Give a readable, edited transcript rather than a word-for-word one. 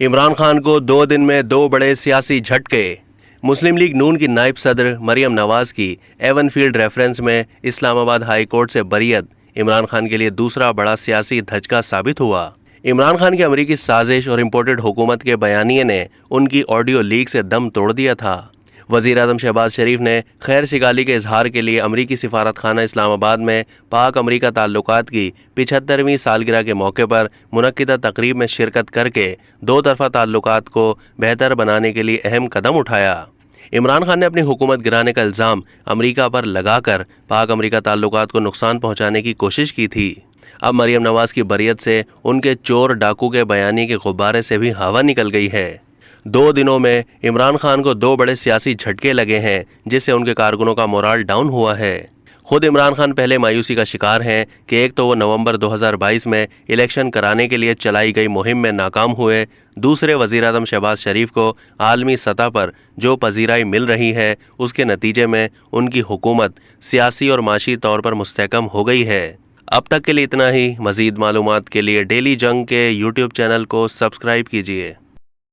इमरान खान को 2 दिन में 2 बड़े सियासी झटके। मुस्लिम लीग नून की नायब सदर मरियम नवाज की एवनफील्ड रेफरेंस में इस्लामाबाद हाई कोर्ट से बरीयत इमरान खान के लिए दूसरा बड़ा सियासी धचका साबित हुआ। इमरान खान की अमरीकी साजिश और इम्पोर्टेड हुकूमत के बयानिए ने उनकी ऑडियो लीक से दम तोड़ दिया था। वज़ीर आज़म शहबाज शरीफ ने खैर सिगाली के इजहार के लिए अमरीकी सिफारतखाना इस्लामाबाद में पाक अमरीका ताल्लुकात की 75वीं सालगिरह के मौके पर मुनक्किदा तकरीब में शिरकत करके दो तरफ़ा ताल्लुकात को बेहतर बनाने के लिए अहम कदम उठाया। इमरान खान ने अपनी हुकूमत गिराने का इल्ज़ाम अमरीका पर लगाकर पाक अमरीका ताल्लुकात को नुकसान पहुँचाने की कोशिश की थी। अब मरियम नवाज की बरीयत से उनके चोर डाकू के बयानी के गुब्बारे से भी हवा निकल गई है। 2 दिनों में इमरान खान को 2 बड़े सियासी झटके लगे हैं, जिससे उनके कारकुनों का मोराल डाउन हुआ है। खुद इमरान खान पहले मायूसी का शिकार हैं कि एक तो वो नवंबर 2022 में इलेक्शन कराने के लिए चलाई गई मुहिम में नाकाम हुए, दूसरे वज़ीर आज़म शहबाज शरीफ को आलमी सतह पर जो पजीराई मिल रही है उसके नतीजे में उनकी हुकूमत सियासी और माशी तौर पर मुस्तहकम हो गई है। अब तक के लिए इतना ही। मज़ीद मालूमात के लिए डेली जंग के यूट्यूब चैनल को सब्सक्राइब कीजिए।